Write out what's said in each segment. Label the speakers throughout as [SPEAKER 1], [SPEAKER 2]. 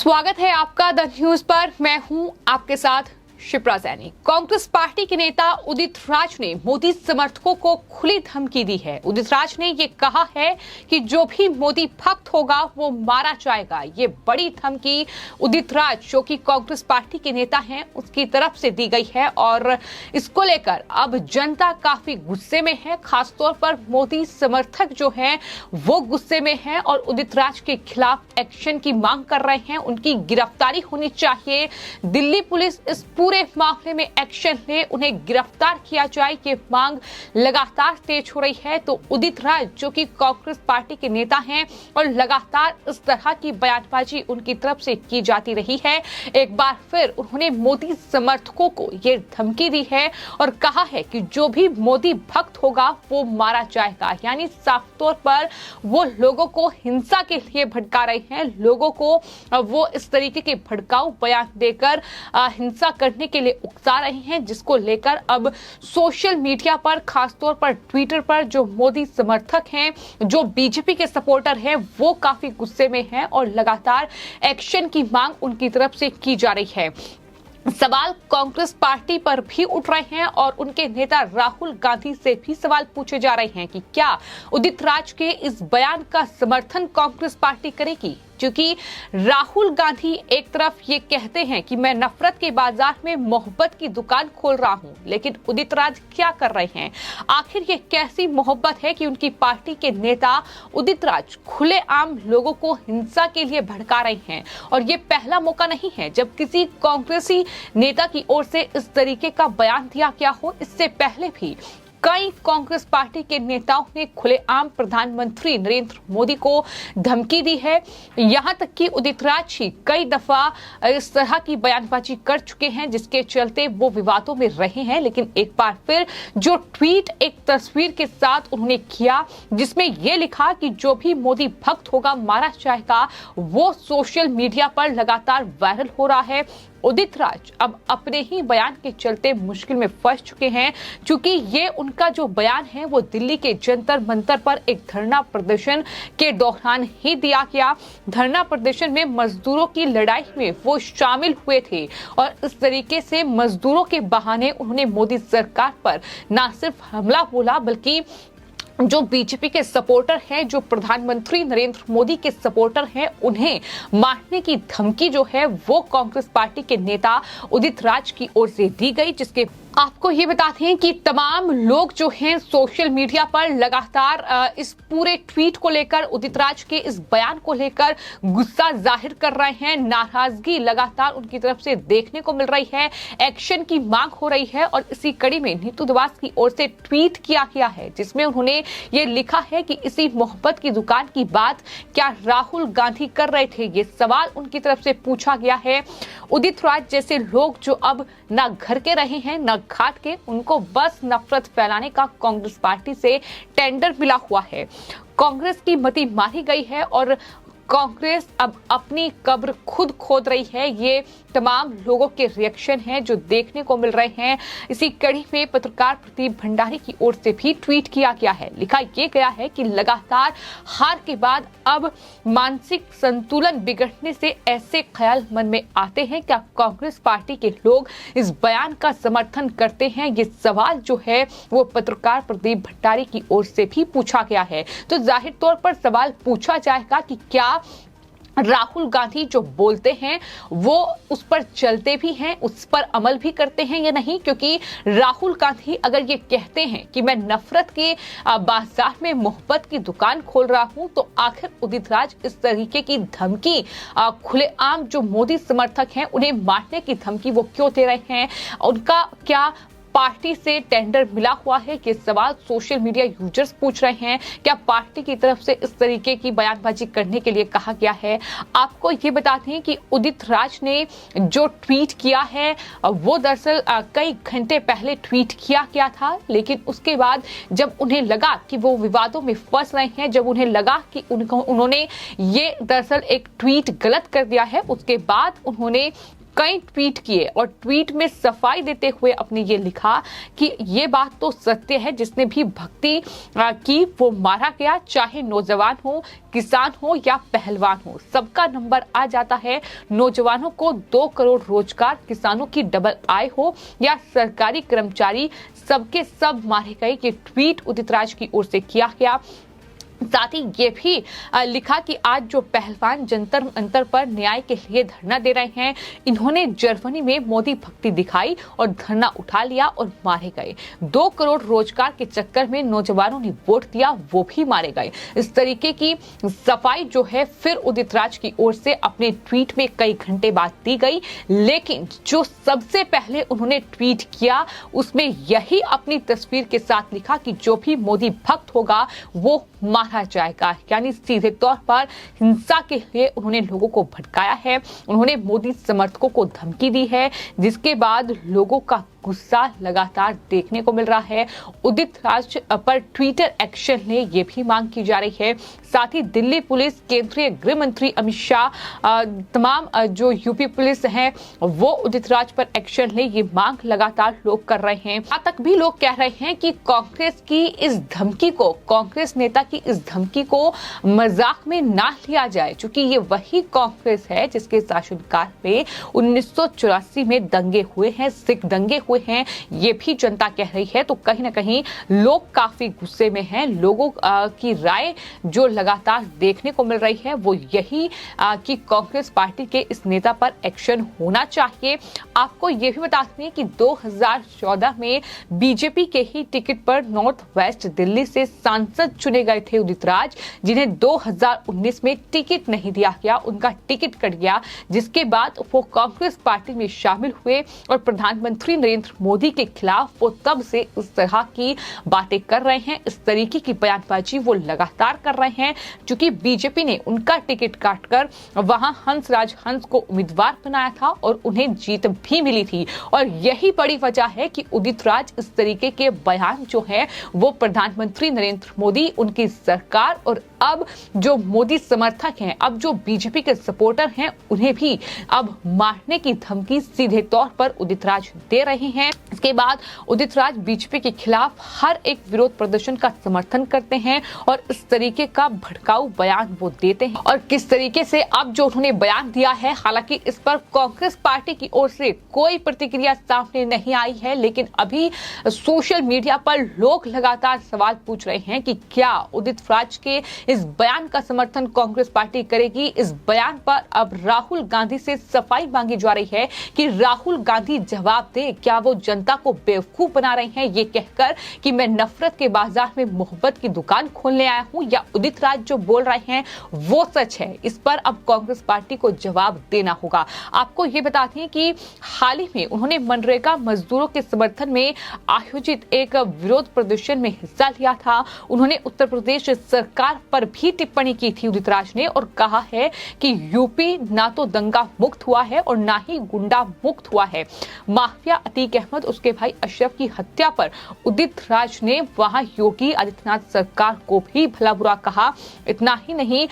[SPEAKER 1] स्वागत है आपका द न्यूज पर। मैं हूं आपके साथ शिप्रा सैनी। कांग्रेस पार्टी के नेता उदित राज ने मोदी समर्थकों को खुली धमकी दी है। उदित राज ने ये कहा है कि जो भी मोदी भक्त होगा वो मारा जाएगा। ये बड़ी धमकी उदित राज जो कि कांग्रेस पार्टी के नेता हैं उसकी तरफ से दी गई है और इसको लेकर अब जनता काफी गुस्से में है। खासतौर पर मोदी समर्थक जो हैं वो गुस्से में हैं और उदित राज के खिलाफ एक्शन की मांग कर रहे हैं। उनकी गिरफ्तारी होनी चाहिए। दिल्ली पुलिस इस पूरे मामले में एक्शन ले, उन्हें गिरफ्तार किया जाए, ये मांग लगातार तेज हो रही है। तो उदित राज जो कि कांग्रेस पार्टी के नेता हैं और लगातार इस तरह की बयानबाजी उनकी तरफ से की जाती रही है, एक बार फिर उन्होंने मोदी समर्थकों को ये धमकी दी है और कहा है कि जो भी मोदी भक्त होगा वो मारा जाएगा। यानी साफ तौर पर वो लोगों को हिंसा के लिए भड़का रहे हैं, लोगों को वो इस तरीके के भड़काऊ बयान देकर हिंसा करने के लिए उकसा रहे हैं, जिसको लेकर अब सोशल मीडिया पर खासतौर पर ट्विटर पर जो मोदी समर्थक हैं, जो बीजेपी के सपोर्टर हैं, वो काफी गुस्से में हैं और लगातार एक्शन की मांग उनकी तरफ से की जा रही है। सवाल कांग्रेस पार्टी पर भी उठ रहे हैं और उनके नेता राहुल गांधी से भी सवाल पूछे जा रहे हैं कि क्या उदित राज के इस बयान का समर्थन कांग्रेस पार्टी करेगी। क्योंकि राहुल गांधी एक तरफ ये कहते हैं कि मैं नफरत के बाजार में मोहब्बत की दुकान खोल रहा हूं, लेकिन उदित राज क्या कर रहे हैं? आखिर ये कैसी मोहब्बत है कि उनकी पार्टी के नेता उदित राज खुलेआम लोगों को हिंसा के लिए भड़का रहे हैं। और ये पहला मौका नहीं है जब किसी कांग्रेसी नेता की ओर से इस तरीके का बयान दिया गया हो। इससे पहले भी कई कांग्रेस पार्टी के नेताओं ने खुलेआम प्रधानमंत्री नरेंद्र मोदी को धमकी दी है। यहां तक कि उदित राज ही कई दफा इस तरह की बयानबाजी कर चुके हैं, जिसके चलते वो विवादों में रहे हैं। लेकिन एक बार फिर जो ट्वीट एक तस्वीर के साथ उन्होंने किया जिसमें यह लिखा कि जो भी मोदी भक्त होगा मारा जाएगा, वो सोशल मीडिया पर लगातार वायरल हो रहा है। उदित राज अब अपने ही बयान के चलते मुश्किल में फंस चुके हैं, क्योंकि ये उनका जो बयान है वो दिल्ली के जंतर मंतर पर एक धरना प्रदर्शन के दौरान ही दिया गया। धरना प्रदर्शन में मजदूरों की लड़ाई में वो शामिल हुए थे और इस तरीके से मजदूरों के बहाने उन्होंने मोदी सरकार पर न सिर्फ हमला बोला, बल्कि जो बीजेपी के सपोर्टर हैं, जो प्रधानमंत्री नरेंद्र मोदी के सपोर्टर हैं, उन्हें मारने की धमकी जो है वो कांग्रेस पार्टी के नेता उदित राज की ओर से दी गई। जिसके आपको ये बताते हैं कि तमाम लोग जो हैं सोशल मीडिया पर लगातार इस पूरे ट्वीट को लेकर, उदित राज के इस बयान को लेकर गुस्सा जाहिर कर रहे हैं। नाराजगी लगातार उनकी तरफ से देखने को मिल रही है। एक्शन की मांग हो रही है और इसी कड़ी में नीतू दवास की ओर से ट्वीट किया गया है, जिसमें उन्होंने ये लिखा है कि इसी मोहब्बत की दुकान की बात क्या राहुल गांधी कर रहे थे। ये सवाल उनकी तरफ से पूछा गया है। उदित राज जैसे लोग जो अब ना घर के रहे हैं ना घाट के, उनको बस नफरत फैलाने का कांग्रेस पार्टी से टेंडर मिला हुआ है। कांग्रेस की मति मारी गई है और कांग्रेस अब अपनी कब्र खुद खोद रही है। ये तमाम लोगों के रिएक्शन हैं जो देखने को मिल रहे हैं। इसी कड़ी में पत्रकार प्रदीप भंडारी की ओर से भी ट्वीट किया गया है। लिखा ये गया है कि लगातार हार के बाद अब मानसिक संतुलन बिगड़ने से ऐसे ख्याल मन में आते हैं, क्या कांग्रेस पार्टी के लोग इस बयान का समर्थन करते हैं? ये सवाल जो है वो पत्रकार प्रदीप भंडारी की ओर से भी पूछा गया है। तो जाहिर तौर पर सवाल पूछा जाएगा कि क्या राहुल गांधी जो बोलते हैं वो उस पर चलते भी हैं, उस पर अमल भी करते हैं या नहीं। क्योंकि राहुल गांधी अगर ये कहते हैं कि मैं नफरत के बाजार में मोहब्बत की दुकान खोल रहा हूं, तो आखिर उदित राज इस तरीके की धमकी खुलेआम जो मोदी समर्थक हैं उन्हें मारने की धमकी वो क्यों दे रहे हैं? उनका क्या पार्टी से टेंडर मिला हुआ है? ये सवाल सोशल मीडिया यूजर्स पूछ रहे हैं। क्या पार्टी की तरफ से इस तरीके की बयानबाजी करने के लिए कहा गया है? आपको ये बताते हैं कि उदित राज ने जो ट्वीट किया है वो दरअसल कई घंटे पहले ट्वीट किया गया था, लेकिन उसके बाद जब उन्हें लगा कि वो विवादों में फंस रहे हैं, जब उन्हें लगा कि उन्होंने ये दरअसल एक ट्वीट गलत कर दिया है, उसके बाद उन्होंने कई ट्वीट किए और ट्वीट में सफाई देते हुए अपने ये लिखा कि ये बात तो सत्य है, जिसने भी भक्ति की वो मारा गया, चाहे नौजवान हो, किसान हो या पहलवान हो, सबका नंबर आ जाता है। नौजवानों को 2 करोड़ रोजगार, किसानों की डबल आय हो या सरकारी कर्मचारी, सबके सब मारे गए। ये ट्वीट उदित राज की ओर से किया गया। साथ ही ये भी लिखा कि आज जो पहलवान जंतर मंतर पर न्याय के लिए धरना दे रहे हैं, इन्होंने जर्मनी में मोदी भक्ति दिखाई और धरना उठा लिया और मारे गए। 2 करोड़ रोजगार के चक्कर में नौजवानों ने वोट दिया, वो भी मारे गए। इस तरीके की सफाई जो है फिर उदित राज की ओर से अपने ट्वीट में कई घंटे बाद दी गई, लेकिन जो सबसे पहले उन्होंने ट्वीट किया उसमें यही अपनी तस्वीर के साथ लिखा कि जो भी मोदी भक्त होगा वो मारा जाएगा। यानी सीधे तौर पर हिंसा के लिए उन्होंने लोगों को भड़काया है। उन्होंने मोदी समर्थकों को धमकी दी है, जिसके बाद लोगों का गुस्सा लगातार देखने को मिल रहा है। उदित राज पर ट्विटर एक्शन ले ये भी मांग की जा रही है। साथ ही दिल्ली पुलिस, केंद्रीय गृह मंत्री अमित शाह, तमाम जो यूपी पुलिस है वो उदित राज पर एक्शन ले ये मांग लगातार लोग कर रहे हैं। यहाँ तक भी लोग कह रहे हैं कि कांग्रेस की इस धमकी को, कांग्रेस नेता की इस धमकी को मजाक में ना लिया जाए, क्योंकि ये वही कांग्रेस है जिसके शासनकाल में 1984 में दंगे हुए हैं, सिख दंगे हुए हैं, ये भी जनता कह रही है। तो कहीं ना कहीं लोग काफी गुस्से में हैं। लोगों की राय जो लगातार देखने को मिल रही है वो यही कि कांग्रेस पार्टी के इस नेता पर एक्शन होना चाहिए। आपको ये भी बता दें कि 2014 में बीजेपी के ही टिकट पर नॉर्थ वेस्ट दिल्ली से सांसद चुने गए थे उदित राज, जिन्हें 2019 में टिकट नहीं दिया गया, उनका टिकट कट गया, जिसके बाद वो कांग्रेस पार्टी में शामिल हुए और प्रधानमंत्री नरेंद्र मोदी के खिलाफ वो तब से इस तरह की बातें कर रहे हैं, इस तरीके की बयानबाजी वो लगातार कर रहे हैं, क्योंकि बीजेपी ने उनका टिकट काटकर वहां हंसराज हंस को उम्मीदवार बनाया था और उन्हें जीत भी मिली थी। और यही बड़ी वजह है कि उदित राज इस तरीके के बयान जो है वो प्रधानमंत्री नरेंद्र मोदी, उनकी सरकार और अब जो मोदी समर्थक हैं, अब जो बीजेपी के सपोर्टर हैं, उन्हें भी अब मारने की धमकी सीधे तौर पर उदित राज दे रहे हैं। इसके बाद उदित राज बीजेपी के खिलाफ हर एक विरोध प्रदर्शन का समर्थन करते हैं और इस तरीके का भड़काऊ बयान वो देते हैं। और किस तरीके से अब जो उन्होंने बयान दिया है, हालांकि इस पर कांग्रेस पार्टी की ओर से कोई प्रतिक्रिया सामने नहीं आई है, लेकिन अभी सोशल मीडिया पर लोग लगातार सवाल पूछ रहे हैं कि क्या उदित राज के इस बयान का समर्थन कांग्रेस पार्टी करेगी। इस बयान पर अब राहुल गांधी से सफाई मांगी जा रही है कि राहुल गांधी जवाब दे, क्या वो जनता को बेवकूफ बना रहे हैं ये कहकर कि मैं नफरत के बाजार में मोहब्बत की दुकान खोलने आया हूं, या उदित राज जो बोल रहे हैं वो सच है। इस पर अब कांग्रेस पार्टी को जवाब देना होगा। आपको ये बता दें कि हाल ही में उन्होंने मनरेगा मजदूरों के समर्थन में आयोजित एक विरोध प्रदर्शन में हिस्सा लिया था। उन्होंने उत्तर प्रदेश सरकार पर भी टिप्पणी की थी उदित राज ने और कहा है कि यूपी ना तो दंगा मुक्त हुआ है और ना ही गुंडा मुक्त हुआ है। माफिया अतीक अहमद, उसके भाई अशरफ की हत्या पर उदित राज ने वहां योगी आदित्यनाथ सरकार को भी भला बुरा कहा। इतना ही नहीं,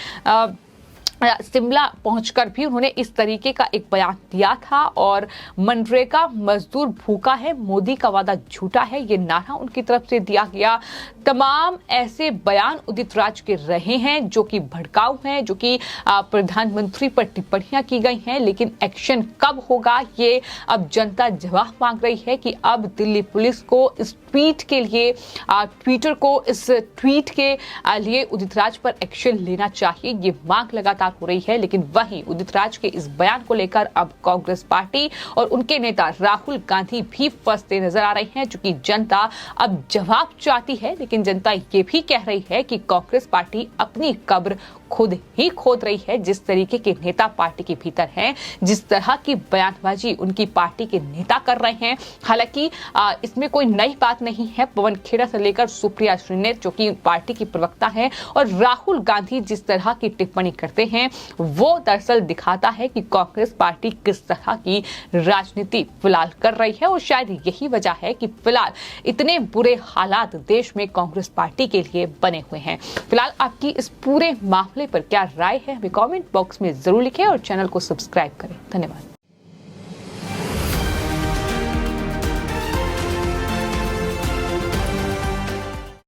[SPEAKER 1] शिमला पहुंचकर भी उन्होंने इस तरीके का एक बयान दिया था और मनरेगा मजदूर भूखा है, मोदी का वादा झूठा है, ये नारा उनकी तरफ से दिया गया। तमाम ऐसे बयान उदित राज के रहे हैं जो कि भड़काऊ हैं, जो कि प्रधानमंत्री पर टिप्पणियां की गई हैं, लेकिन एक्शन कब होगा ये अब जनता जवाब मांग रही है कि अब दिल्ली पुलिस को इस ट्वीट के लिए, ट्विटर को इस ट्वीट के लिए उदित राज पर एक्शन लेना चाहिए, ये मांग लगातार हो रही है। लेकिन वहीं उदित राज के इस बयान को लेकर अब कांग्रेस पार्टी और उनके नेता राहुल गांधी भी फंसते नजर आ रहे हैं, क्योंकि जनता अब जवाब चाहती है, लेकिन जनता ये भी कह रही है कि कांग्रेस पार्टी अपनी कब्र खुद ही खोद रही है। जिस तरीके के नेता पार्टी के भीतर हैं, जिस तरह की बयानबाजी उनकी पार्टी के नेता कर रहे हैं, हालांकि इसमें कोई नई बात नहीं है। पवन खेड़ा से लेकर सुप्रिया श्रीनेत जो कि पार्टी की प्रवक्ता है और राहुल गांधी जिस तरह की टिप्पणी करते हैं वो दरअसल दिखाता है कि कांग्रेस पार्टी किस तरह की राजनीति फिलहाल कर रही है। और शायद यही वजह है कि फिलहाल इतने बुरे हालात देश में कांग्रेस पार्टी के लिए बने हुए हैं। फिलहाल आपकी इस पूरे मामले पर क्या राय है हमें कमेंट बॉक्स में जरूर लिखें और चैनल को सब्सक्राइब करें। धन्यवाद।